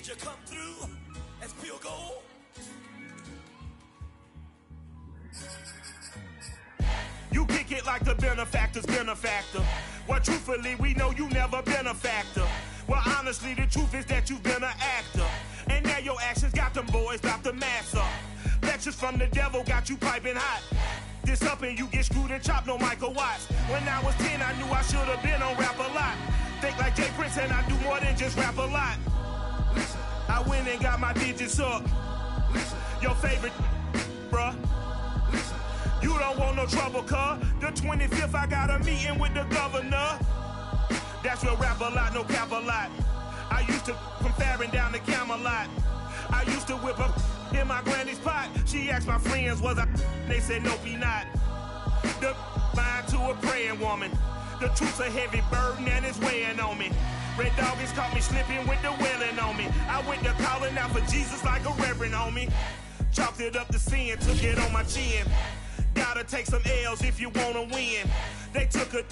you come through as pure gold? You kick it like the benefactor's benefactor. Well, truthfully, we know you never been a factor. Well, honestly, the truth is that you've been an actor. And now your actions got them boys about to mass up. Lectures from the devil got you piping hot. This up and you get screwed and chopped, no Michael Watts. When I was 10, I knew I should have been on rap a lot. Think like Jay Prince and I do more than just rap a lot. Listen, I went and got my digits up. Listen, your favorite, bruh. Listen, you don't want no trouble, cuz. The 25th, I got a meeting with the governor. That's real rap a lot, no cap a lot. I used to from Farron down to Camelot. I used to whip up in my granny's pot. She asked my friends, was I? They said, nope, he not. The line to a praying woman. The truth's a heavy burden and it's weighing on me. Red doggies caught me slipping with the wailing on me. I went to calling out for Jesus like a reverend on me. Chalked it up to sin, took it on my chin. Gotta take some L's if you wanna win. They took a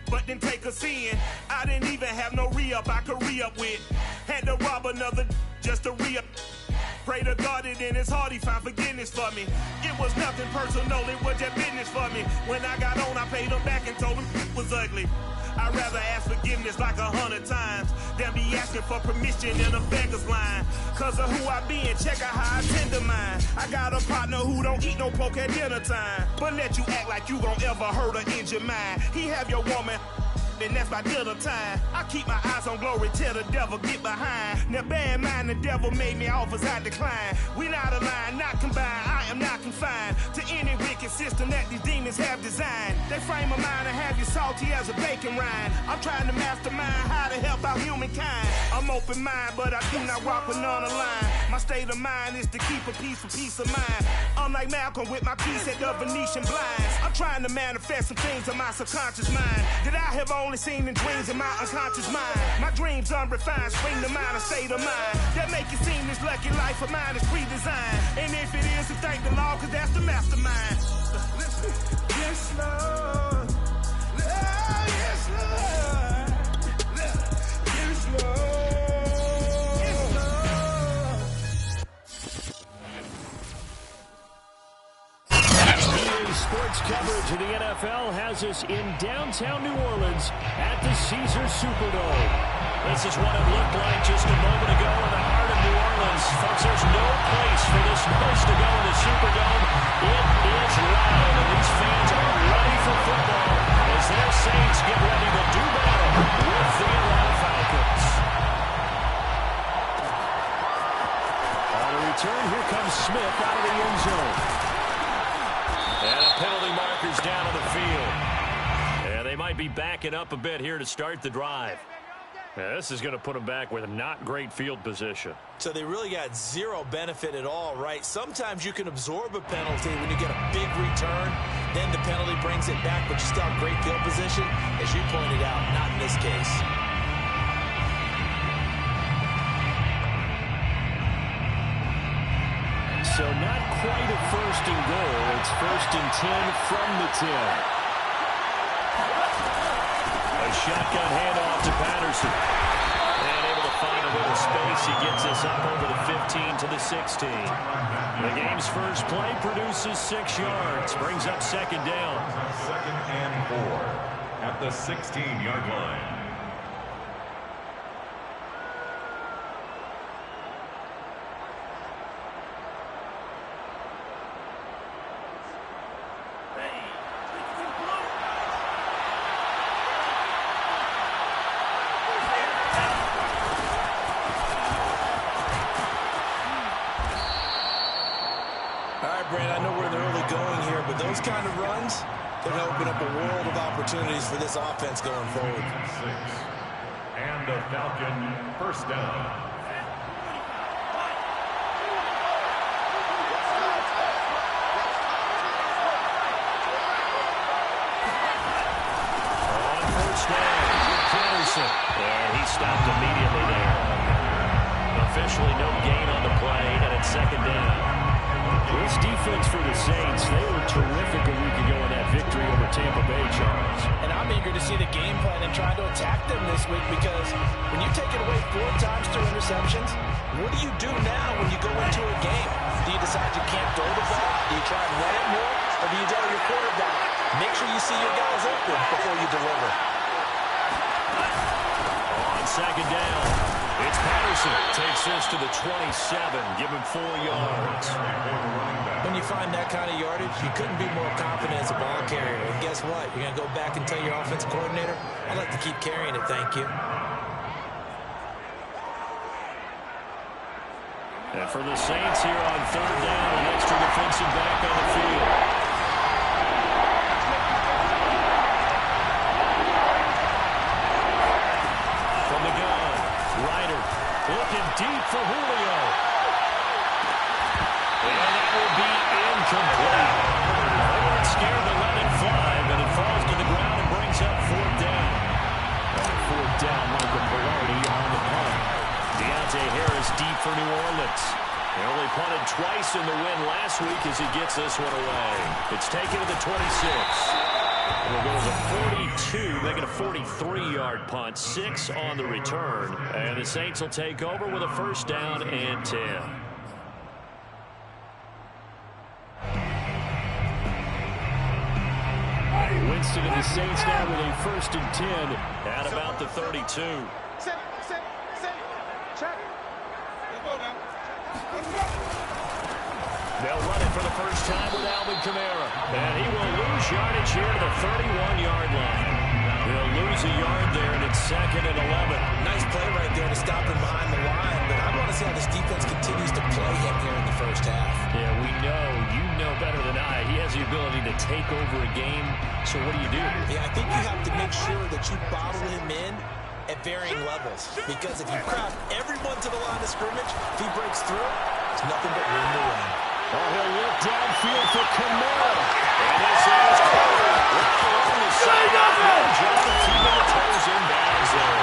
but didn't take a sin. I didn't even have no re-up I could re-up with. Had to rob another just to re-up. Pray to God that in his heart he found forgiveness for me. It was nothing personal, it was just business for me. When I got on, I paid him back and told him it was ugly. I'd rather ask forgiveness like 100 times than be asking for permission in a beggar's line. Cause of who I be and check out how I tend to mine. I got a partner who don't eat no pork at dinner time, but let you act like you gon' ever hurt or injure mine. He have your woman, and that's by dinner time. I keep my eyes on glory till the devil get behind. Now bear in mind the devil made me offers I decline. We not aligned, not combined, I am not confined to any wicked system that these demons have designed. They frame a mind and have you salty as a bacon rind. I'm trying to mastermind how to help out humankind. I'm open mind, but I do not walk with none aligned. My state of mind is to keep a peace of mind. I'm like Malcolm with my piece at the Venetian blinds. I'm trying to manifest some things in my subconscious mind that I have only seen in dreams in my unconscious mind. My dreams unrefined, spring to mind, a state of mind that make it seem this lucky life of mine is pre-designed. And if it is, then thank the Lord, cause that's the mastermind. Yes, Lord. Yes, Lord. Yes, Lord. Sports coverage of the NFL has us in downtown New Orleans at the Caesars Superdome. This is what it looked like just a moment ago in the heart of New Orleans. Folks, there's no place for this noise to go in the Superdome. It is loud, and these fans are ready for football as their Saints get ready to do battle with the Atlanta Falcons. On a return, here comes Smith out of the end zone. And a penalty marker's down on the field. Yeah, they might be backing up a bit here to start the drive. Yeah, this is going to put them back with not great field position. So they really got zero benefit at all, right? Sometimes you can absorb a penalty when you get a big return. Then the penalty brings it back, but you still have great field position. As you pointed out, not in this case. So not quite a first and goal. It's 1st and 10 from the 10. A shotgun handoff to Patterson. And able to find a little space. He gets us up over the 15 to the 16. The game's first play produces 6 yards. Brings up 2nd down. 2nd and 4 at the 16-yard line. Opportunities for this offense going forward. 6. And a Falcon first down. On first down, Patterson. And he stopped immediately there. Officially no gain on the play, and it's 2nd down. This defense for the Saints, they were terrific a week ago in that victory over Tampa Bay, Charles. And I'm eager to see the game plan and try to attack them this week because when you take it away 4 times through interceptions, What do you do now when you go into a game? Do you decide you can't throw the ball? Do you try and run it more? Or do you tell your quarterback, make sure you see your guys open before you deliver? On second down, it's Patterson. Takes this to the 27. Give him 4 yards. When you find that kind of yardage, you couldn't be more confident as a ball carrier. And guess what? You're going to go back and tell your offensive coordinator, I'd like to keep carrying it, thank you. And for the Saints here on third down, an extra defensive back on the field. From the gun, Ryder looking deep for Julio. And that will be incomplete. They weren't scared to let it fly, but it falls to the ground and brings up fourth down. On fourth down, Michael Pilardi on the punt. Deontay Harris deep for New Orleans. They only punted twice in the win last week as he gets this one away. It's taken to the 26. It'll go to 42, making a 43-yard punt. 6 on the return. And the Saints will take over with a first down and 10. Winston and the Saints now with a first and 10 at about the 32. They'll run it for the first time with Alvin Kamara. And he will lose yardage here to the 31-yard line. They'll lose a yard there, and it's second and 11. Nice play right there to stop him behind the line, but I want to see how this defense continues to play him here in the first half. Yeah, we know. You know better than I. He has the ability to take over a game, so what do you do? Yeah, I think you have to make sure that you bottle him in at varying levels, because if you crowd everyone to the line of scrimmage, if he breaks through, it's nothing but room to run. Oh, he'll look downfield for Kamara. And this is Kamara. Right along the sideline. John, team of the toes inbounds there.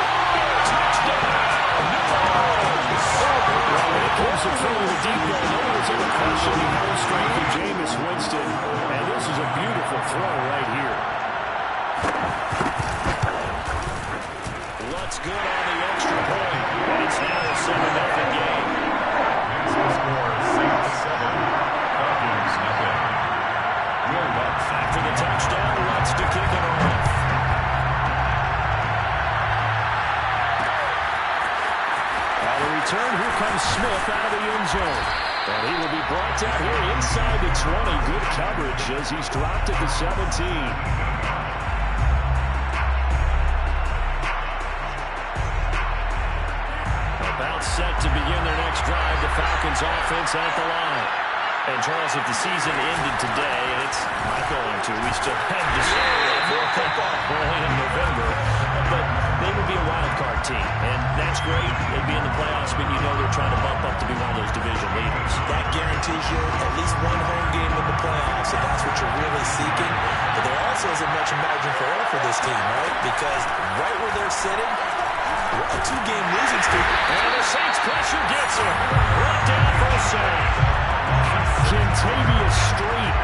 Touchdown, New Orleans. Well, when it comes to throwing the deep ball, no one's ever questioned the arm strength of Jameis Winston. And this is a beautiful throw right here. Lutz good on the extra point. And it's now a 7-0 game. Score 6-7. Falcons nothing. Will Lutz after the touchdown. Lutz to kick it off. On the return, here comes Smith out of the end zone. And he will be brought down here inside the 20. Good coverage as he's dropped at the 17. About set to begin their next drive. The Falcons offense at the line. And Charles, if the season ended today, and it's not going to, we still have December early in November, but they would be a wild card team. And that's great. They'd be in the playoffs, but you know they're trying to bump up to be one of those division leaders. That guarantees you at least one home game in the playoffs, and that's what you're really seeking. But there also isn't much margin for error for this team, right? Because right where they're sitting, a 2-game losing streak. And the Saints pressure gets him. Brought down for a sack. Kentavious Street.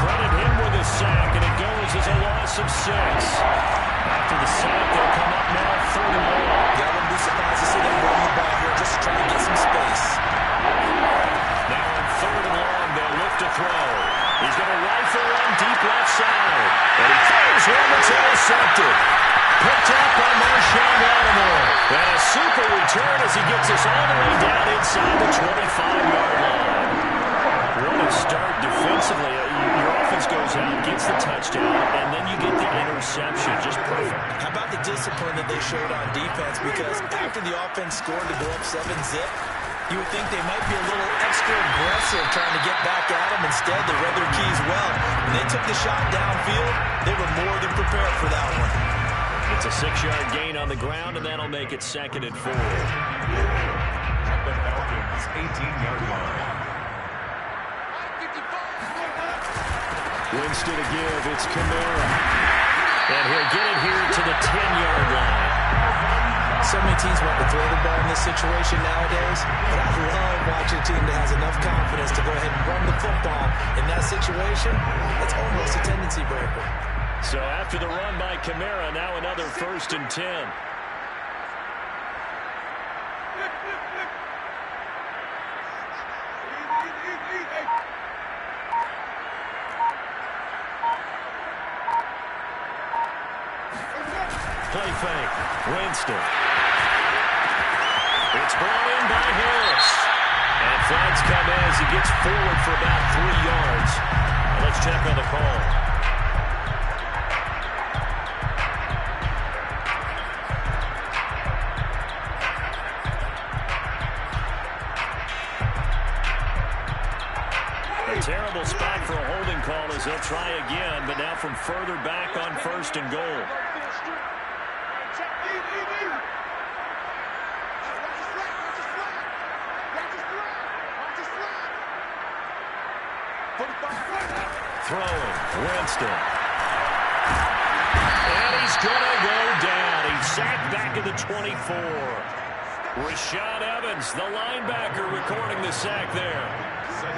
Credit him with a sack, and it goes as a loss of 6. After the sack, they'll come up now 3rd and long. Yeah, I wouldn't be surprised to see them run the ball here just to try to get some space. Now on 3rd and long, they'll look to throw. He's going to rifle one deep left side. And he fires one that's intercepted. Picked up by Marshawn Lattimore. And a super return as he gets us all the way down inside the 25-yard line. What a start defensively. Your offense goes out, gets the touchdown, and then you get the interception. Just perfect. How about the discipline that they showed on defense? Because after the offense scored to go up 7-zip, you would think they might be a little extra aggressive trying to get back at them. Instead, they read their keys well. When they took the shot downfield, they were more than prepared for that one. It's a 6-yard gain on the ground, and that'll make it 2nd and 4. At the Falcons' 18-yard line. Winston to give. It's Kamara. And he'll get it here to the 10-yard line. So many teams want to throw the ball in this situation nowadays, but I love watching a team that has enough confidence to go ahead and run the football. In that situation, that's almost a tendency breaker. So after the run by Kamara, now another 1st and 10. play fake. Winston. It's brought in by Harris. And flags come in as he gets forward for about 3 yards. Let's check on the call. A terrible spot for a holding call as they'll try again, but now from further back on 1st and goal. Throwing, Winston. And he's going to go down. He's sacked back at the 24. Rashad Evans, the linebacker, recording the sack there.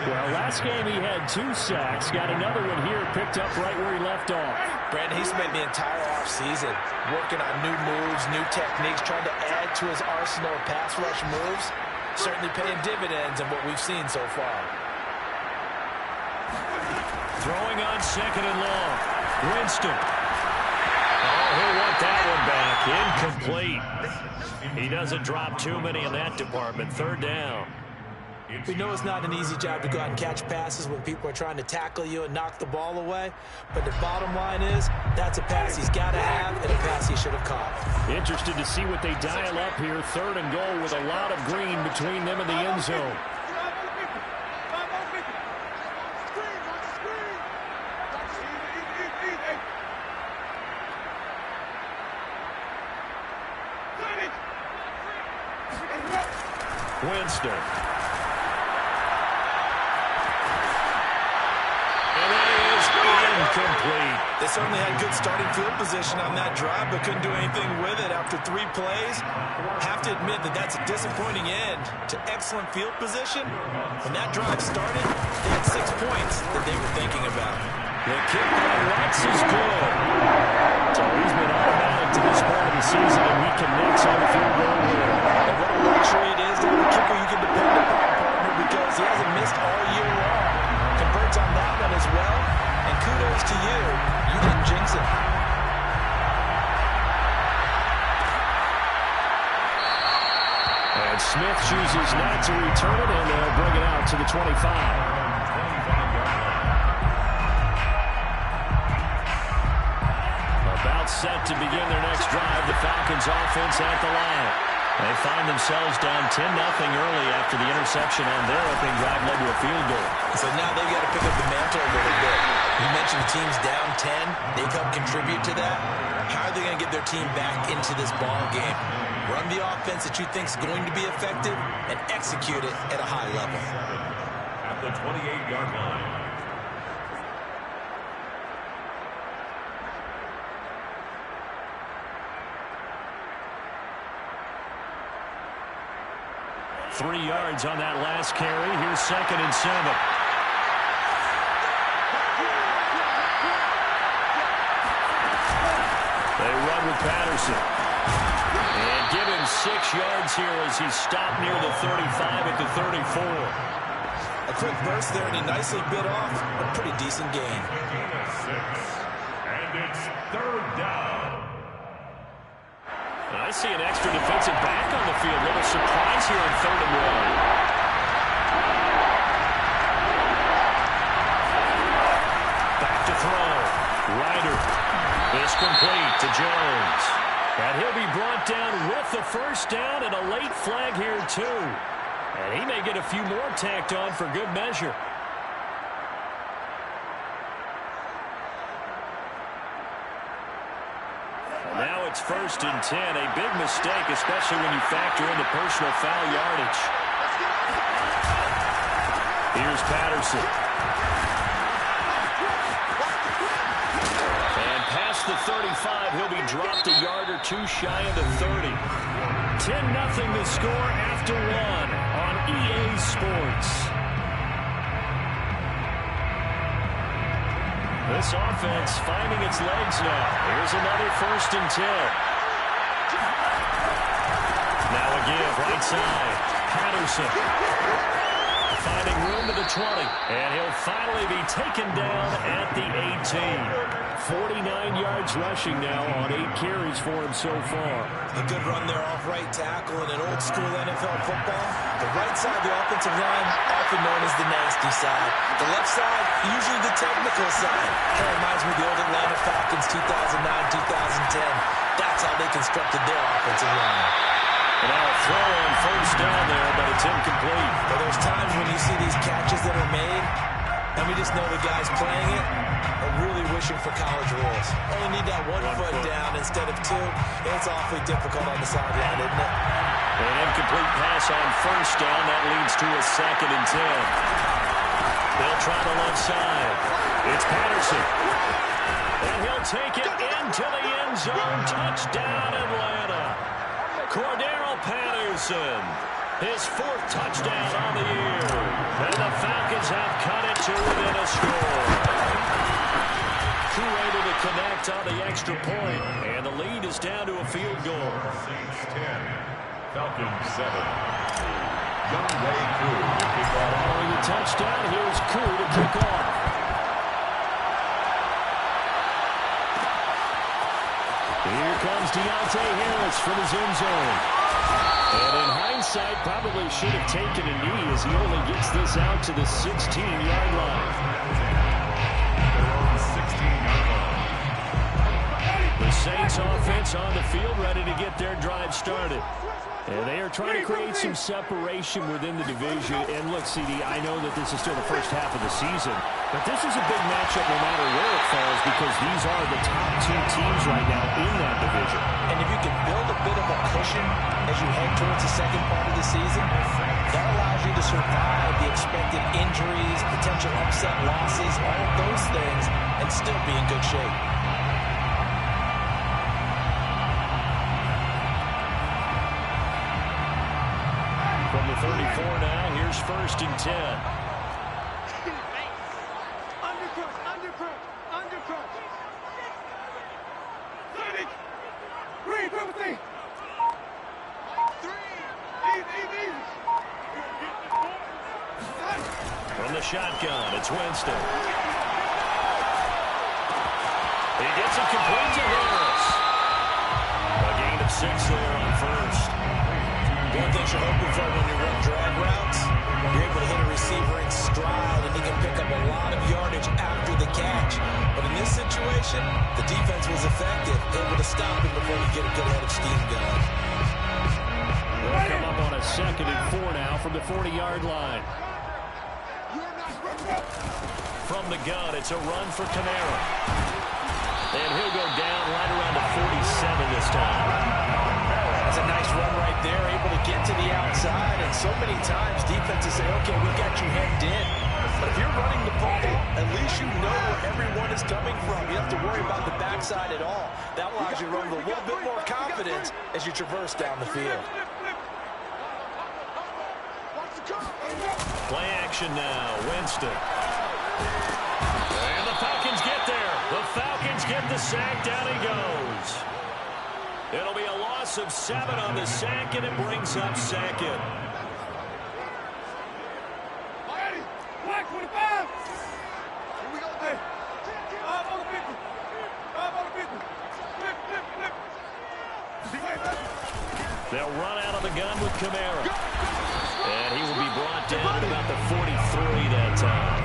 Well, last game he had 2 sacks. Got another one here, picked up right where he left off. Brandon, he spent the entire offseason working on new moves, new techniques, trying to add to his arsenal of pass rush moves. Certainly paying dividends in what we've seen so far. Throwing on 2nd and long. Winston. Oh, he'll want that one back. Incomplete. He doesn't drop too many in that department. 3rd down. We know it's not an easy job to go out and catch passes when people are trying to tackle you and knock the ball away. But the bottom line is, that's a pass he's got to have and a pass he should have caught. Interested to see what they dial up here. 3rd and goal with a lot of green between them and the end zone. Winston. Incomplete. They certainly had good starting field position on that drive, but couldn't do anything with it after 3 plays. Have to admit that that's a disappointing end to excellent field position. When that drive started, they had 6 points that they were thinking about. The kick by Watts is good. So he's been automatic to this point of the season, and he connects on the field goal here. And what a luxury it is to have a kicker you can depend upon, partner, because he hasn't missed all year long. Converts on that one as well. And kudos to you. You didn't jinx it. And Smith chooses not to return it, and they'll bring it out to the 25. About set to begin their next drive. The Falcons offense at the line. They find themselves down 10-0 early after the interception on their opening drive led to a field goal. So now they've got to pick up the mantle a little bit. You mentioned the team's down 10. They've helped contribute to that. How are they going to get their team back into this ball game? Run the offense that you think is going to be effective and execute it at a high level. At the 28-yard line. Three yards on that last carry. Here's 2nd and 7. They run with Patterson. And give him 6 yards here as he's stopped near the 35 at the 34. A quick burst there, and he nicely bit off a pretty decent gain. And it's 3rd down. I see an extra defensive back on the field. Little surprise here on 3rd and 1. Back to throw. Ryder. Is complete to Jones. And he'll be brought down with the 1st down and a late flag here too. And he may get a few more tacked on for good measure. Now it's 1st and 10. A big mistake, especially when you factor in the personal foul yardage. Here's Patterson. And past the 35, he'll be dropped a yard or 2 shy of the 30. 10-0 the score after 1 on EA Sports. This offense finding its legs now. Here's another 1st and 10. Now a give right side. Patterson. Finding room to the 20. And he'll finally be taken down at the 18. 49 yards rushing now on 8 carries for him so far. A good run there off right tackle in an old school NFL football. The right side of the offensive line, often known as the nasty side. The left side, usually the technical side. That reminds me of the old Atlanta Falcons 2009-2010. That's how they constructed their offensive line. And now a throw on first down there, but it's incomplete. But there's times when you see these catches that are made, and we just know the guys playing it are really wishing for college rules. Only need that one foot down instead of 2. It's awfully difficult on the sideline, isn't it? An incomplete pass on first down. That leads to a 2nd and 10. They'll try the left side. It's Patterson. And he'll take it into the end zone. Touchdown, Atlanta. Cordero Patterson. His 4th touchdown on the year. And the Falcons have cut it to within a score. Crew able to connect on the extra point. And the lead is down to a field goal. Saints 10, Falcons 7. Young Way Crew to kick off. Following the touchdown, here's Crew to kick off. Here comes Deontay Harris from his end zone. And in hindsight, probably should have taken a knee as he only gets this out to the 16-yard line. Their own 16-yard line. The Saints offense on the field ready to get their drive started. And they are trying to create some separation within the division. And look, CD, I know that this is still the first half of the season, but this is a big matchup no matter where it falls because these are the top 2 teams right now in that division. And if you can build a bit of a cushion as you head towards the second part of the season, that allows you to survive the expected injuries, potential upset losses, all of those things, and still be in good shape. From the 34 now, here's 1st and 10. From the shotgun, it's Winston. He gets it complete to Harris. A gain of 6 there on first. One thing you're hoping for when you run drag routes, you're able to hit a receiver in stride, and he can pick up a lot of yardage after the catch. But in this situation, the defense was effective, able to stop him before he get a good head of steam going. They'll come up on a 2nd and 4 now from the 40-yard line. From the gun, it's a run for Kamara. And he'll go down right around the 47 this time. That's a nice run right there, able to get to the outside. And so many times defenses say, okay, we got you hemmed in. But if you're running the football, at least you know where everyone is coming from. You don't have to worry about the backside at all. That allows you to run with a little bit more confidence as you traverse down the field. Play action now, Winston. And the Falcons get there. The Falcons get the sack. Down he goes. It'll be a loss of 7 on the sack, and it brings up 2nd. They'll run out of the gun with Kamara. And he will be brought down at about the 43 that time.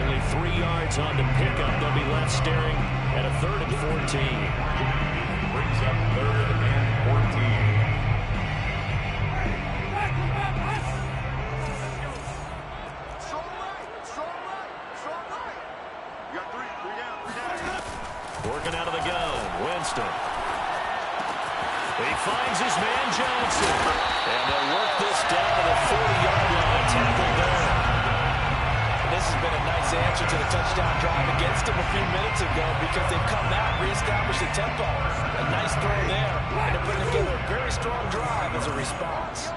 Only 3 yards on the pickup. They'll be left staring at a 3rd and 14. Brings up 3rd and 14. Working out of the gun, Winston. He finds his man Johnson. And they'll work this down to the 40-yard line. Tackle there. And this has been a nice answer to the touchdown drive against him a few minutes ago because they've come out, reestablished the tempo. A nice throw there, and they're putting together a very strong drive as a response.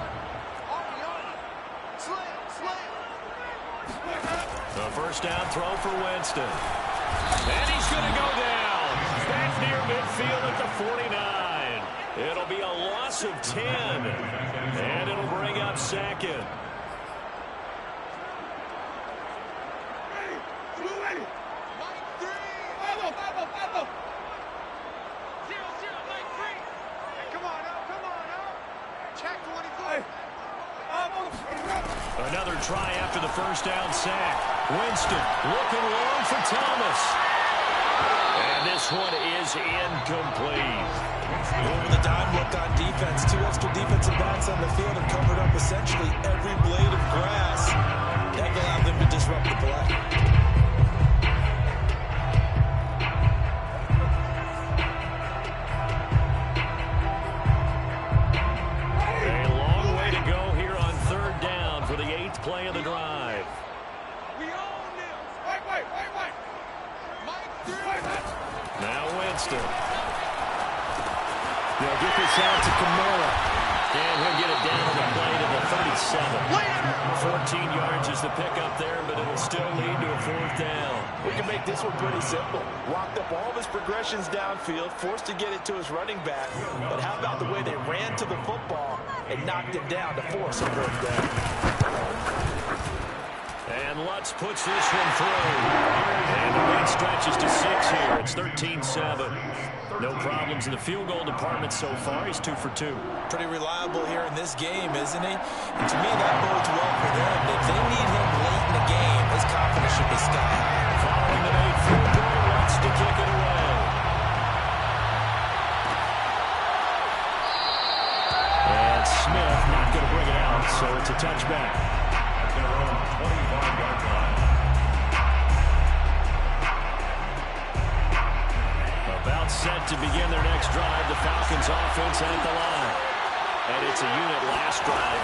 The first down throw for Winston. And he's going to go down. Back near midfield at the 49. It'll be a loss of 10. And it'll bring up 2nd. Another try after the first down sack. Winston looking long for Thomas. And this one is incomplete. Over the dime look on defense. 2 extra defensive backs on the field have covered up essentially every blade of grass. That allowed them to disrupt the play. Play of the drive. We own this. Wait. Now Winston. They'll get this out to Kamara. And he'll get it down to the play to the 37. 14 yards is the pickup there, but it'll still lead to a 4th down. We can make this one pretty simple. Walked up all of his progressions downfield, forced to get it to his running back. But how about the way they ran to the football and knocked it down to force a 4th down? And Lutz puts this one through. And the lead stretches to 6 here. It's 13-7. No problems in the field goal department so far. He's 2 for 2. Pretty reliable here in this game, isn't he? And to me, that bodes well for them. If they need him late in the game, his confidence should be sky high. Following the made field goal, Lutz to kick it away. And Smith not going to bring it out, so it's a touchback. About set to begin their next drive, the Falcons offense at the line. And it's a unit last drive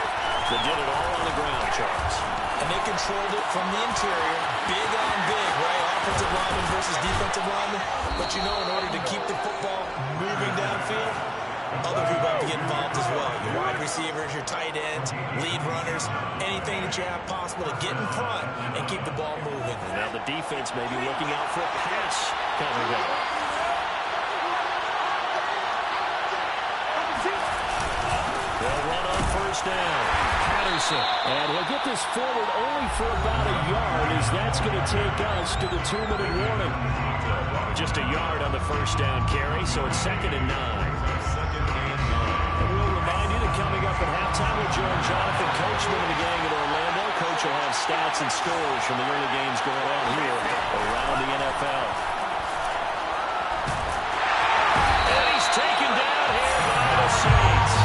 that did it all on the ground, Charles. And they controlled it from the interior, big on big, right? Offensive lineman versus defensive lineman. But you know, in order to keep the football moving downfield, other people have to get involved as well. Your wide receivers, your tight ends, lead runners, anything that you have possible to get in front and keep the ball moving. Now the defense may be looking out for a pass coming up. They'll run on first down. Patterson. And he'll get this forward only for about a yard, as that's going to take us to the 2-minute warning. Just a yard on the first down carry, so it's 2nd and 9. We'll remind you that coming up at halftime, we'll join Jonathan Coachman and the gang at Orlando. Coach will have stats and scores from the early games going on here around the NFL. And he's taken down here by the Saints.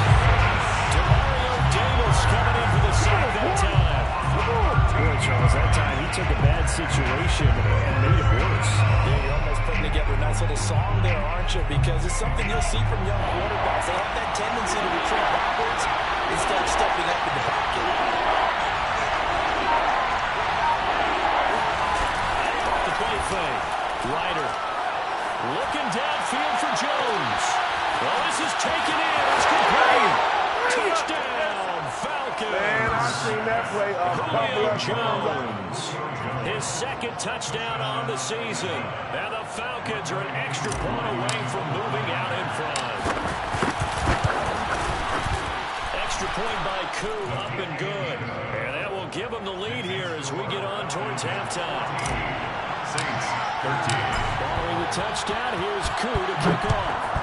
Demario Davis coming in for the sack that time. Boy, Charles, that time he took a bad situation and made it worse. Yeah, you're almost putting together a nice little song there, aren't you? Because it's something you'll see from young quarterbacks. They have that tendency to retreat backwards instead of stepping up in the pocket. The play fake. Ryder looking downfield for Jones. Well, this is taken in. It's complete. Touchdown, Falcons. Man, I've seen that play a couple of Jones. His 2nd touchdown on the season. And the Falcons are an extra point away from moving out in front. Extra point by Koo, up and good. And that will give them the lead here as we get on towards halftime. Saints 13. Following the touchdown, here's Koo to kick off.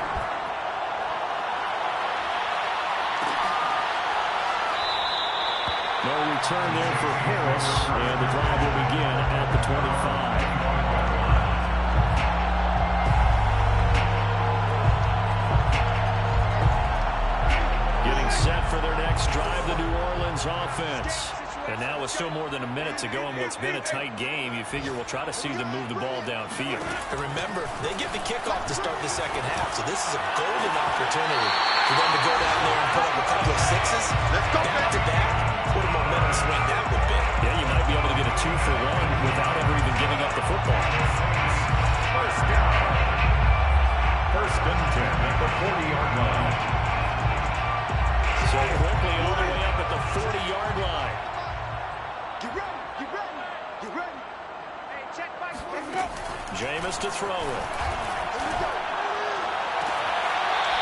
No return there for Harris, and the drive will begin at the 25. Getting set for their next drive, the New Orleans offense. And now with still more than a minute to go in what's been a tight game, you figure we'll try to see them move the ball downfield. And remember, they get the kickoff to start the second half, so this is a golden opportunity for them to go down there and put up a couple of sixes. Back-to-back. What a momentum swing that would be. Yeah, you might be able to get a 2-for-1 without ever even giving up the football. First down. 1st and 10 at the 40-yard line. So quickly all the way up at the 40-yard line. Get ready. Get ready. Get ready. Hey, check back. Let's go. Jameis to throw it.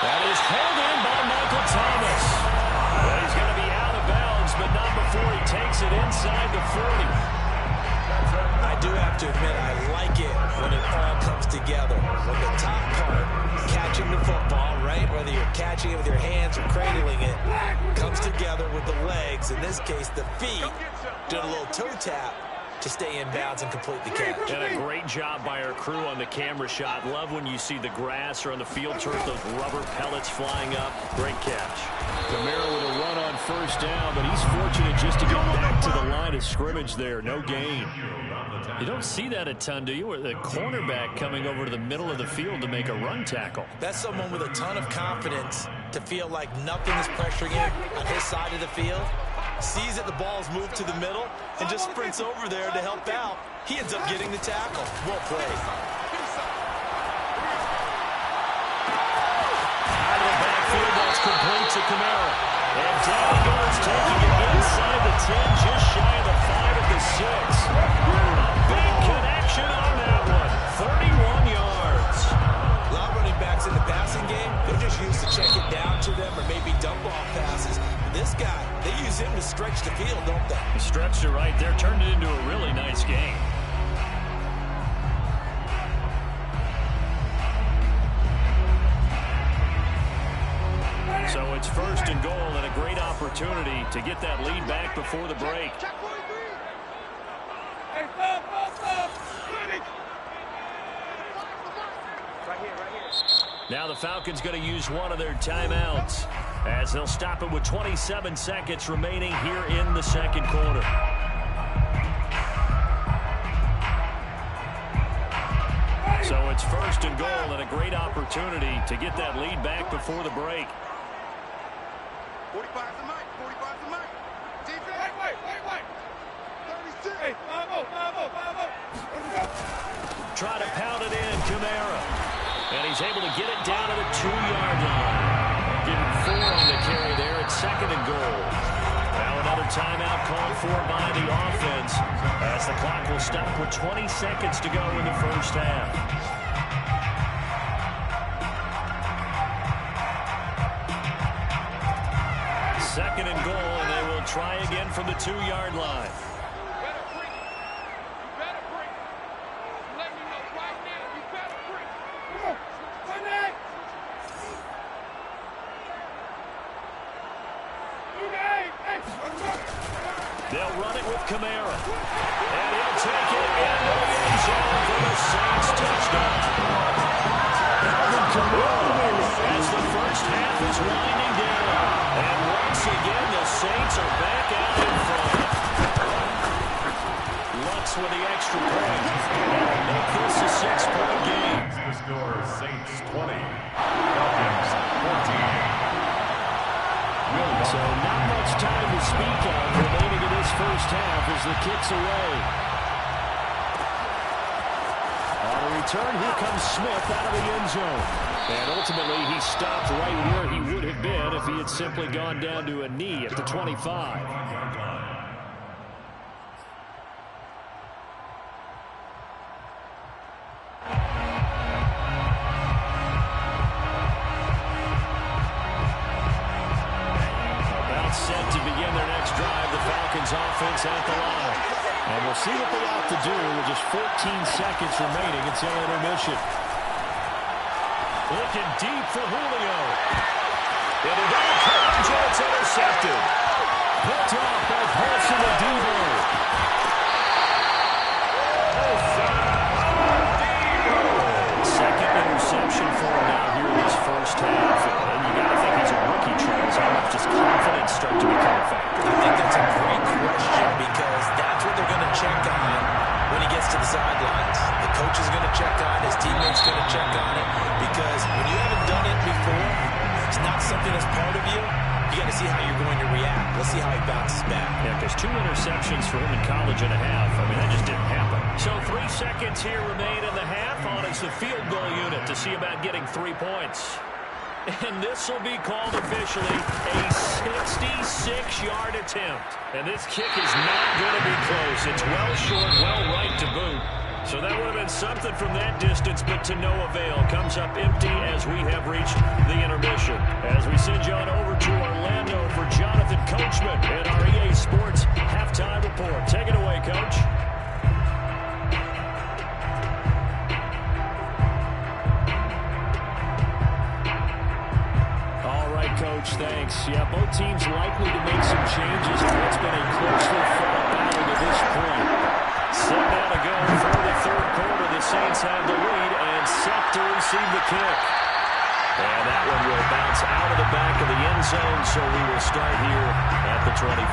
That is held in by Michael Thomas. Well, he's going to be out of bounds, but not before he takes it inside the 40. I do have to admit, I like it when it all comes together. When the top part, catching the football, right, whether you're catching it with your hands or cradling it, comes together with the legs, in this case the feet, doing a little toe tap to stay in bounds and complete the catch. And a great job by our crew on the camera shot. Love when you see the grass or on the field turf, those rubber pellets flying up. Great catch. Camara with a run on first down, but he's fortunate just to get back to the line of scrimmage there. No gain. You don't see that a ton, do you? Or the cornerback coming over to the middle of the field to make a run tackle. That's someone with a ton of confidence to feel like nothing is pressuring him on his side of the field. Sees that the ball's moved to the middle and just sprints over there to help out. He ends up getting the tackle. Well played. Out of the backfield, that's complete to Camara. And down he goes, taking it inside the 10, just shy of the 5 at the 6. A big connection on that one. 31 yards. A lot of running backs in the passing game, they're just used to check it down to them or maybe dump off passes. This guy, they use him to stretch the field, don't they? The stretch to right there turned it into a really nice game. So it's first and goal and a great opportunity to get that lead back before the break. Now the Falcons going to use one of their timeouts as they'll stop it with 27 seconds remaining here in the second quarter. So it's first and goal and a great opportunity to get that lead back before the break. 45 the mic, 45 the mic. Defense. Wait. 36. 5-0. Try to pound it in, Camara. And he's able to get it down to the 2-yard line. Give him 4 on the carry there at second and goal. Now another timeout called for by the offense as the clock will stop with 20 seconds to go in the first half. Second and goal, and they will try again from the 2-yard line. They'll run it with Camara. And he'll take it in the end zone for the Saints touchdown. Alvin Kamara as the first half is winding down. And once again, the Saints are back out in front. Lux with the extra point. And make this a 6-point game. The score, Saints 20, Falcons 14. So not much time to speak of remaining in this first half as the kick's away. On a return, here comes Smith out of the end zone. And ultimately, he stopped right where he would have been if he had simply gone down to a knee at the 25. Offense at the line. And we'll see what they have to do with just 14 seconds remaining until intermission. Looking deep for Julio. And he got a coverage and it's intercepted. Picked off by Paulson and Devo. Second interception for him now here in this first half. And you got to think he's a rookie, Charles. How much does confidence start to become a factor? I think that's a great question because that's what they're going to check on when he gets to the sidelines. The coach is going to check on, his teammates going to check on it because when you haven't done it before, it's not something that's part of you. You got to see how you're going to react. Let's see how he bounces back. Yeah, because 2 interceptions for him in college and a half. I mean, that just didn't happen. So 3 seconds here remain in the half on it's the field goal unit to see about getting 3 points. And this will be called officially a 66-yard attempt. And this kick is not going to be close. It's well short, well right to boot. So that would have been something from that distance, but to no avail. Comes up empty as we have reached the intermission. As we send you on over to Orlando for Jonathan Coachman and our EA Sports Halftime Report. Take it away, Coach. receive the kick. And that one will bounce out of the back of the end zone, so we will start here at the 25.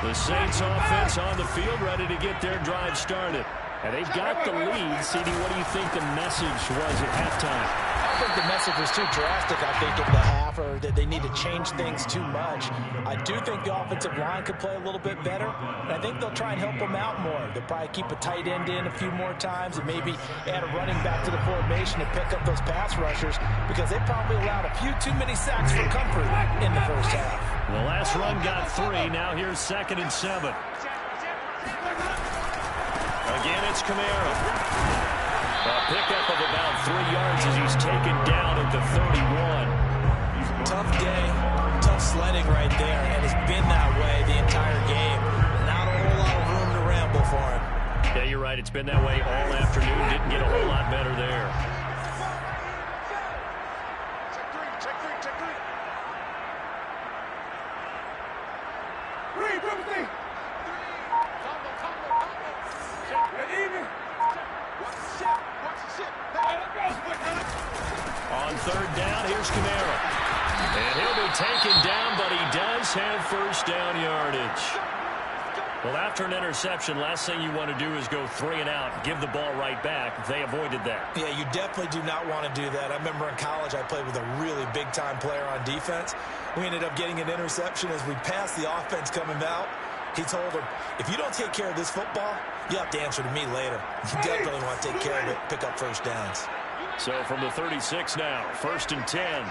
The Saints offense on the field, ready to get their drive started. And they've got the lead. CD, what do you think the message was at halftime? I think the message was too drastic, I think, in the half, or that they need to change things too much. I do think the offensive line could play a little bit better, and I think they'll try and help them out more. They'll probably keep a tight end in a few more times and maybe add a running back to the formation to pick up those pass rushers, because they probably allowed a few too many sacks for comfort in the first half. The last run got 3. Now here's 2nd and 7. Again, it's Kamara. A pickup of about 3 yards as he's taken down at the 31. Tough day, tough sledding right there, and it's been that way the entire game. Not a whole lot of room to ramble for him. Yeah, you're right. It's been that way all afternoon. Didn't get a whole lot better there. On 3rd down, here's Kamara. And he'll be taken down, but he does have first down yardage. Well, after an interception, last thing you want to do is go 3 and out, give the ball right back. They avoided that. Yeah, you definitely do not want to do that. I remember in college I played with a really big-time player on defense. We ended up getting an interception as we passed the offense coming out. He told him, if you don't take care of this football, you have to answer to me later. You definitely want to take care of it, pick up first downs. So from the 36 now, 1st and 10.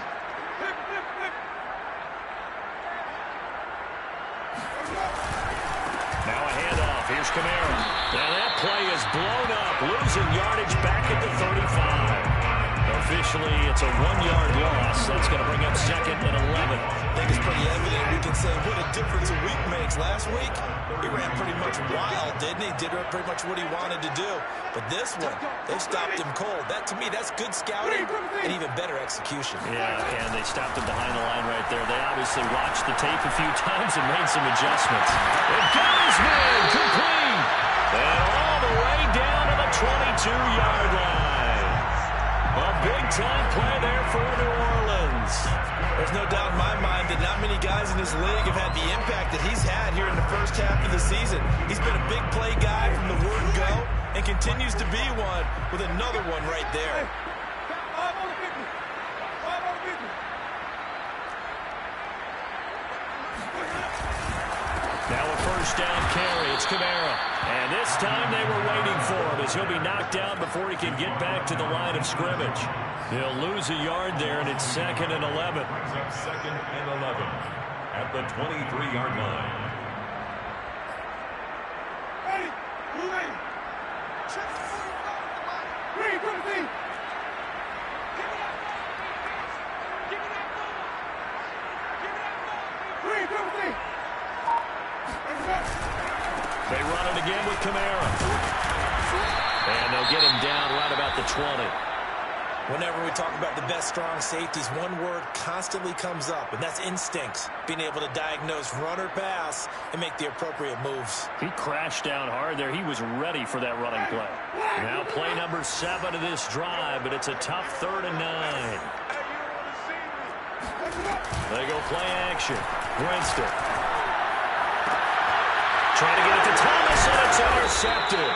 Now a handoff. Here's Kamara. Now that play is blown up, losing yardage back at the 35. Officially, it's a 1-yard loss. That's going to bring up 2nd and 11. I think it's pretty evident. We can say what a difference a week makes. Last week, he ran pretty much wild, didn't he? Did pretty much what he wanted to do. But this one, they stopped him cold. That, to me, that's good scouting and even better execution. Yeah, and they stopped him behind the line right there. They obviously watched the tape a few times and made some adjustments. It goes, man, complete. And all the way down to the 22-yard line. A big-time play there for New Orleans. There's no doubt in my mind that not many guys in this league have had the impact that he's had here in the first half of the season. He's been a big play guy from the word go and continues to be one with another one right there. Now a first down carry. It's Kamara. And this time they were waiting for him as he'll be knocked down before he can get back to the line of scrimmage. He'll lose a yard there, and it's 2nd and 11. 2nd and 11 at the 23-yard line. They run it again with Kamara. And they'll get him down right about the 20. Whenever we talk about the best strong safeties, one word constantly comes up, and that's instincts. Being able to diagnose run or pass and make the appropriate moves. He crashed down hard there. He was ready for that running play. Now play number 7 of this drive, but it's a tough 3rd and 9. They go play action. Winston. Trying to get it to Thomas, and it's intercepted.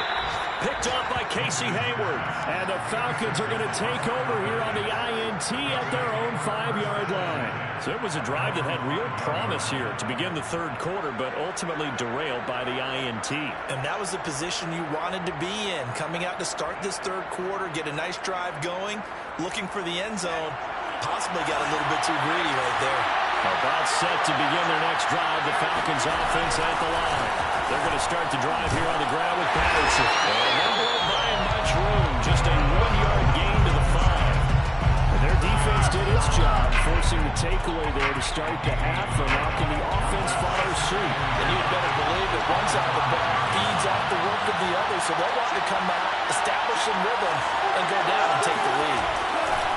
Picked off by Casey Hayward. And the Falcons are going to take over here on the INT at their own 5-yard line. So it was a drive that had real promise here to begin the 3rd quarter, but ultimately derailed by the INT. And that was the position you wanted to be in. Coming out to start this 3rd quarter, get a nice drive going, looking for the end zone. Possibly got a little bit too greedy right there. About set to begin their next drive. The Falcons offense at the line. They're going to start the drive here on the ground with Patterson. And they won't buy much room. Just a 1-yard gain to the 5. And their defense did its job, forcing the takeaway there to start the half, and now can the offense follow suit? And you'd better believe that one side of the ball feeds off the work of the other, so they'll want to come out, establish some rhythm, and go down and take the lead.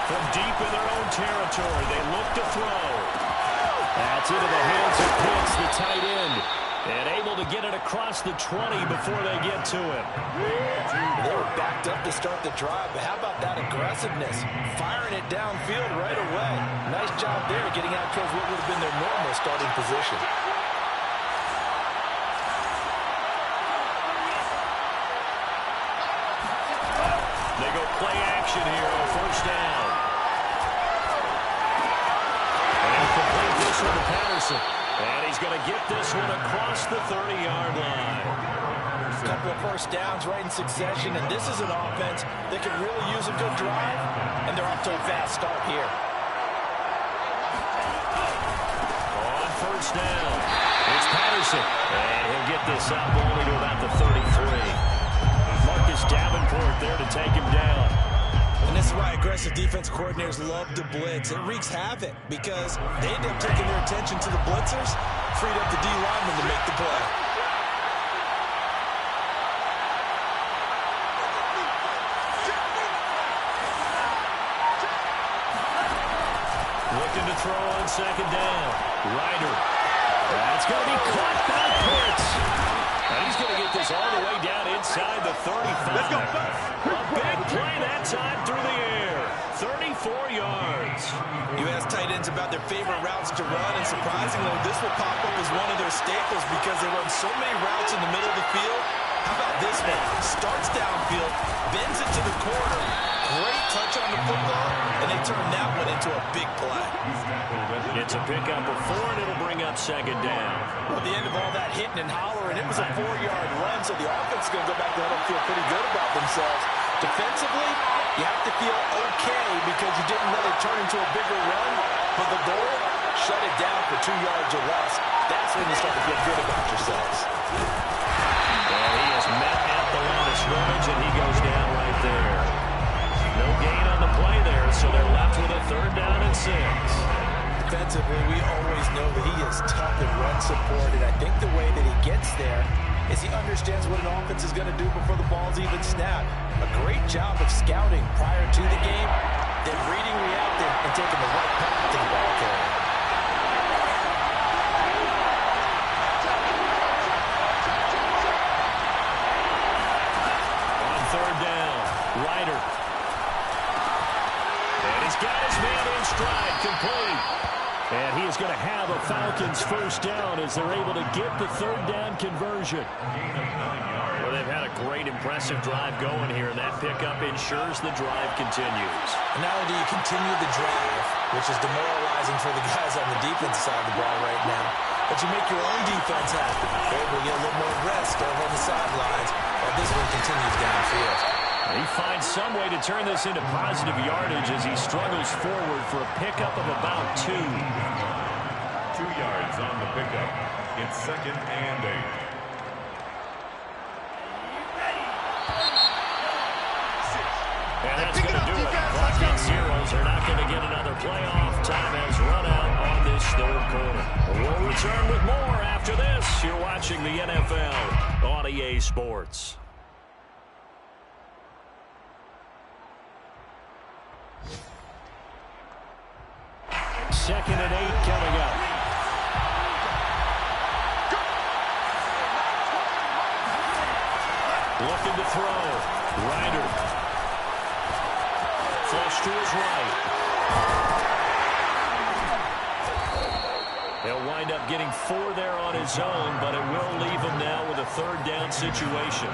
From deep in their own territory, they look to throw. That's into the hands of Pitts, the tight end. And able to get it across the 20 before they get to him. They were backed up to start the drive, but how about that aggressiveness? Firing it downfield right away. Nice job there getting out towards what would have been their normal starting position. They go play action here on first down. And complete this one to Patterson. And he's going to get this one across the 30-yard line. A couple of first downs right in succession, and this is an offense that can really use a good drive, and they're off to a fast start here. On first down, it's Patterson. And he'll get this up only to about the 33. Marcus Davenport there to take him down. And this is why aggressive defense coordinators love to blitz. It wreaks havoc because they end up taking their attention to the blitzers, freed up the D lineman to make the play. Looking to throw on second down. Ryder. That's going to be caught by Pitts. And he's going to get this all the way down inside the 35. Let's go. A big play that time through the air. 34 yards. You ask tight ends about their favorite routes to run, and surprisingly, this will pop up as one of their staples because they run so many routes in the middle of the field. How about this one? Starts downfield, bends it to the corner. Great touch on the football, and they turn that one into a big play. It's a pickup of 4, and it'll bring up second down. At the end of all that hitting and hollering, it was a 4-yard run, so the offense is going to go back to let them feel pretty good about themselves. Defensively, you have to feel okay because you didn't let it turn into a bigger run, but the goal, shut it down for 2 yards or less. That's when you start to feel good about yourselves. And he is met at the line of scrimmage, and he goes down right there. No gain on the play there, so they're left with a 3rd down and 6. Defensively, we always know that he is tough and run support, and I think the way that he gets there is he understands what an offense is going to do before the ball's even snapped. A great job of scouting prior to the game, then reading, reacting, and taking the right path to the ball carrier. On 3rd down, Ryder. And he's got his man in stride, complete. And he is going to have a Falcons first down as they're able to get the 3rd down conversion. Well, they've had a great, impressive drive going here, and that pickup ensures the drive continues. And not only do you continue the drive, which is demoralizing for the guys on the defensive side of the ball right now, but you make your own defense happy. They're able to get a little more rest over on the sidelines while this one continues downfield. He finds some way to turn this into positive yardage as he struggles forward for a pickup of about 2. 2 yards on the pickup. It's 2nd and 8. And that's going to do it. Clock at 0s. They're not going to get another playoff. Time has run out on this 3rd quarter. We'll return with more after this. You're watching the NFL on EA Sports. Second and 8 coming up. Looking to throw. Ryder. Flush to his right. He'll wind up getting 4 there on his own, but it will leave him now with a 3rd down situation.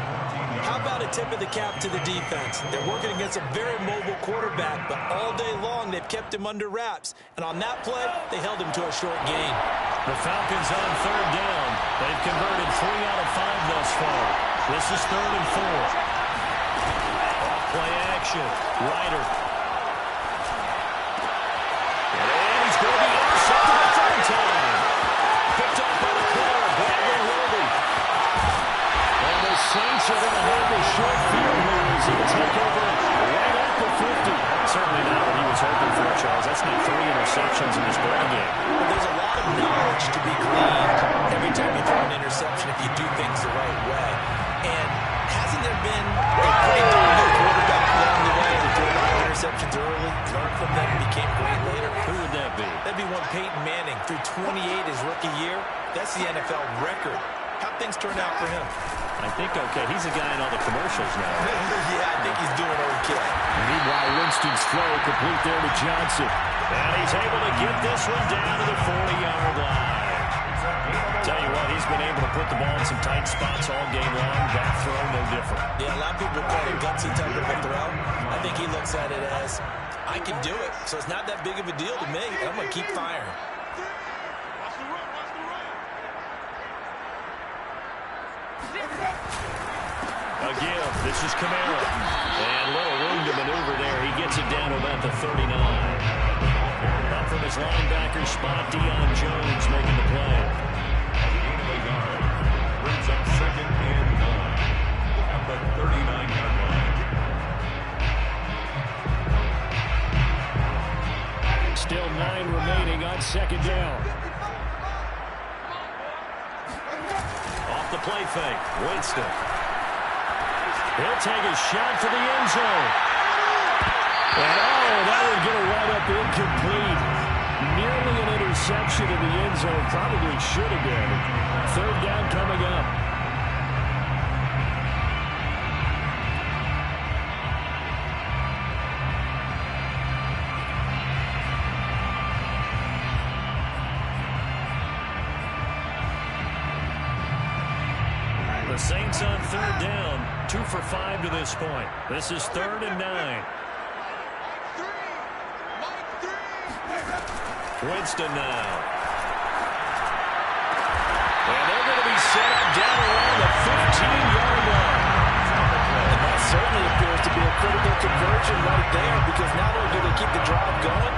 How about a tip of the cap to the defense? They're working against a very mobile quarterback, but all day long they've kept him under wraps. And on that play, they held him to a short gain. The Falcons on 3rd down. They've converted 3 out of 5 thus far. This is 3rd and 4. Play action. Ryder. And he's going to be intercepted the 3rd time. Picked up by the corner, Bradley Worthy. And the Saints are going to have a short field here as he take over right at the 50. Certainly not what he was hoping for, Charles. That's not 3 interceptions in this ball game. But there's a lot of knowledge to be gleaned every time you throw an interception if you do things the right way. And hasn't there been a pretty darn good quarterback along the way who threw a lot of interceptions early, learned from them, and became great later? Who would that be? That'd be one of about Peyton Manning through 28 his rookie year? That's the NFL record. How'd things turn out for him? I think okay. He's a guy in all the commercials now. Yeah, I think he's doing okay. Meanwhile, Winston's throw complete there to Johnson. And he's able to get this one down to the 40-yard line. Tell you what, he's been able to put the ball in some tight spots all game long. That throw, no different. Yeah, a lot of people call it gutsy type of a throw. I think he looks at it as, I can do it, so it's not that big of a deal to me. I'm going to keep firing. Again, this is Camara. And little room to maneuver there. He gets it down to about the 39. Up from his linebacker spot, Deion Jones making the play. Gain of a yard. Brings up 2nd and 9 at the 39-yard line. Still 9 remaining on 2nd down. Off the play fake, Winston. He'll take a shot for the end zone. And that would get a wide-up incomplete. Nearly an interception in the end zone. Probably should have been. 3rd down coming up. The Saints on 3rd down. 2 for 5 to this point. This is 3rd and 9. Winston now. And they're going to be set up down around the 15-yard line. And that certainly appears to be a critical conversion right there, because not only do they keep the drive going,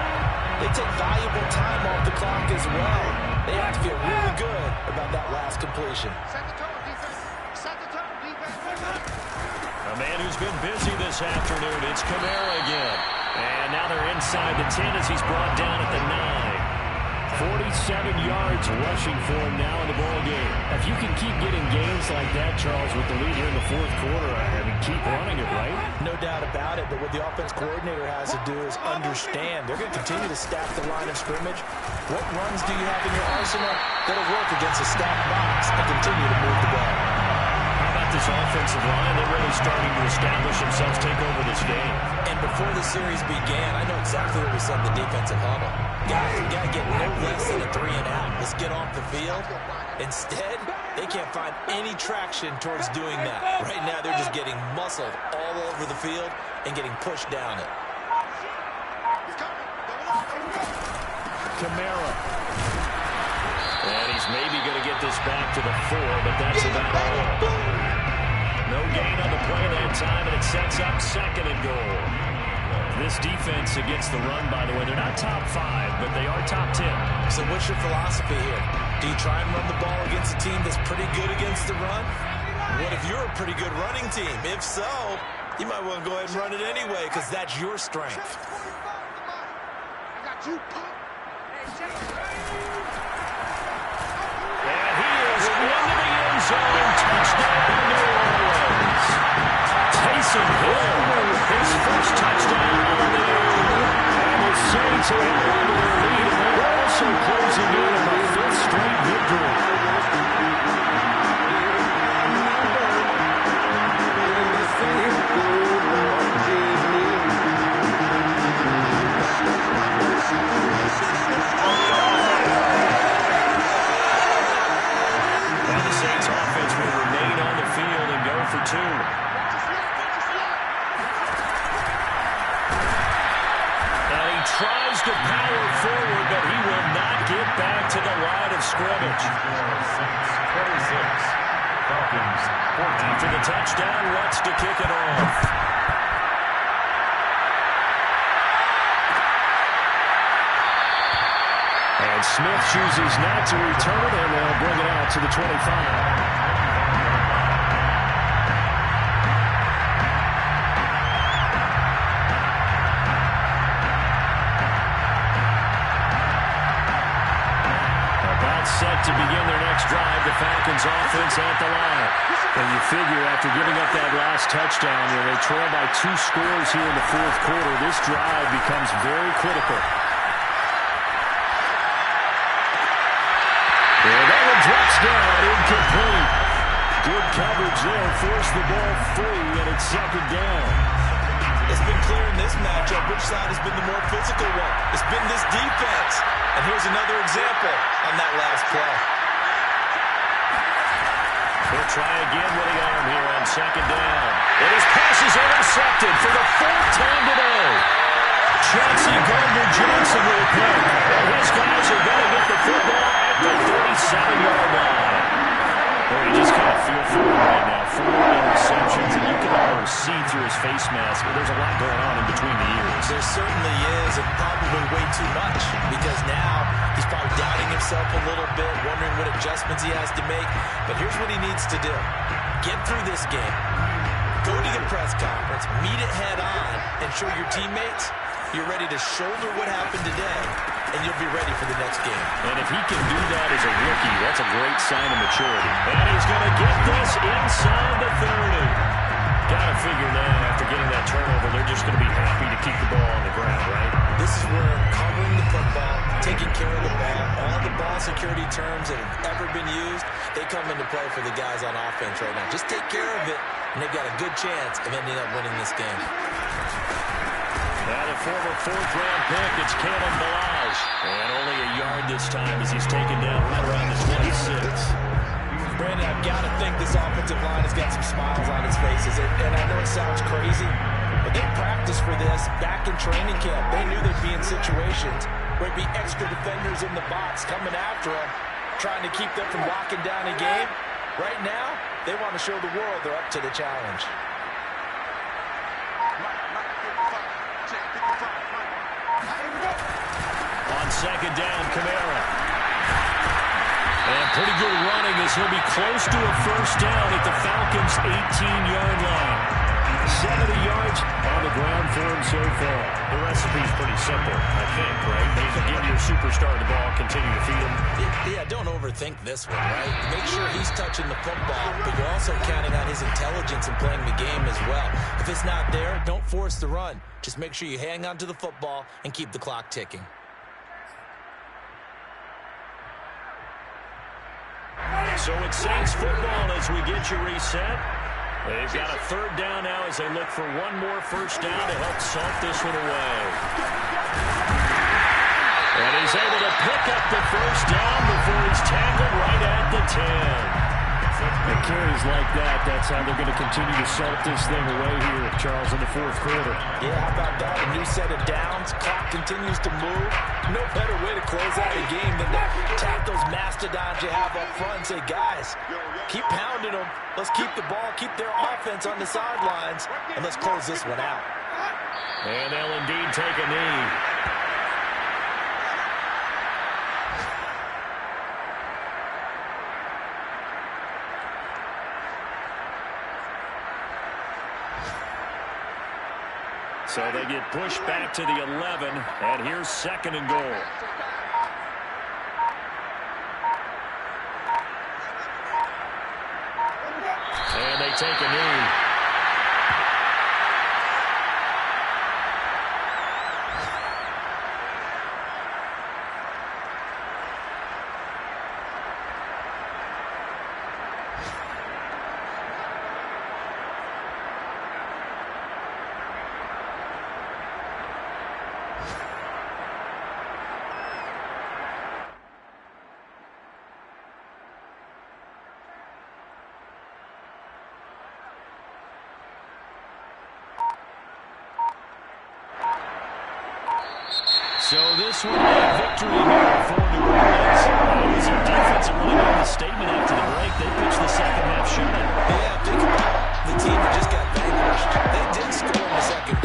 they take valuable time off the clock as well. They have to feel really good about that last completion. Set the tone, defense. Set the tone, defense. A man who's been busy this afternoon. It's Camara again. And now they're inside the 10 as he's brought down at the 9. 47 yards rushing for him now in the ball game. If you can keep getting gains like that, Charles, with the lead here in the 4th quarter, I mean, keep running it, right? No doubt about it, but what the offense coordinator has to do is understand they're going to continue to stack the line of scrimmage. What runs do you have in your arsenal that'll work against a stacked box and continue to move the ball? How about this offensive line? They're really starting to establish themselves, take over this game. And before the series began, I know exactly what we said in the defensive huddle. Guys, we got to get no less than a 3 and out. Let's get off the field. Instead, they can't find any traction towards doing that. Right now, they're just getting muscled all over the field and getting pushed down it. Camara. And he's maybe going to get this back to the 4, but that's about all. No gain on the play that time, and it sets up 2nd and goal. This defense against the run, by the way, they're not top 5, but they are top 10. So what's your philosophy here? Do you try and run the ball against a team that's pretty good against the run? What if you're a pretty good running team? If so, you might want to go ahead and run it anyway, because that's your strength. I got you. And he is into the end zone. Touchdown, New Orleans. Taysom Hill, his first touchdown of the year. And the Saints are out into their lead, and they're also closing in on a 5th straight victory. And the Saints offense will remain on the field and go for 2. Tries to power forward, but he will not get back to the line of scrimmage. 26. Falcons 14. After the touchdown, wants to kick it off. And Smith chooses not to return it, and they'll bring it out to the 25. Set to begin their next drive, the Falcons offense at the line. And you figure after giving up that last touchdown, they trail by 2 scores here in the 4th quarter. This drive becomes very critical. incomplete. Good coverage there. Forced the ball free, and it's second down. It's been clear in this matchup which side has been the more physical one. It's been this defense. And here's another example on that last play. He'll try again with the arm here on second down. And his pass is intercepted for the fourth time today. Chauncey Gardner-Johnson will pick. And his guys are going to get the football at the 37-yard line. Well, you just kind of feel for him right now. 4 interceptions, and you can almost see through his face mask. But there's a lot going on in between the ears. There certainly is, and probably way too much, because now he's probably doubting himself a little bit, wondering what adjustments he has to make. But here's what he needs to do. Get through this game. Go to the press conference, meet it head on, and show your teammates you're ready to shoulder what happened today, and you'll be ready for the next game. And if he can do that as a rookie, that's a great sign of maturity. And he's going to get this inside the 30. Got to figure now, after getting that turnover, they're just going to be happy to keep the ball on the ground, right? This is where covering the football, taking care of the ball, all the ball security terms that have ever been used, they come into play for the guys on offense right now. Just take care of it, and they've got a good chance of ending up winning this game. Now the former 4th-round pick, it's Kalen Balazs. And only a yard this time as he's taken down right around the 26. Brandon, I've got to think this offensive line has got some smiles on its faces. And I know it sounds crazy, but they practiced for this back in training camp. They knew they'd be in situations where there'd be extra defenders in the box coming after them, trying to keep them from locking down a game. Right now, they want to show the world they're up to the challenge. On second down, Kamara. And pretty good running as he'll be close to a first down at the Falcons' 18-yard line. 70 yards on the ground for him so far. The recipe's pretty simple, I think, right? You give your superstar the ball, continue to feed him. Yeah, don't overthink this one, right? Make sure he's touching the football, but you're also counting on his intelligence in playing the game as well. If it's not there, don't force the run. Just make sure you hang on to the football and keep the clock ticking. So it's Saints football as we get you reset. They've got a third down now as they look for one more first down to help salt this one away. And he's able to pick up the first down before he's tackled right at the 10. The carries like that, that's how they're going to continue to salt this thing away here, Charles, in the fourth quarter. Yeah, how about that? A new set of downs. Clock continues to move. No better way to close out a game than to tap those mastodons you have up front and say, guys, keep pounding them. Let's keep the ball, keep their offense on the sidelines, and let's close this one out. And they'll indeed take a knee. So they get pushed back to the 11, and here's second and goal. And they take a knee. So this one a victory here for New Orleans. It was a defense that really made the statement after the break. They pitched the second half shooting. Yeah, think about it. The team that just got vanquished. They did score in the second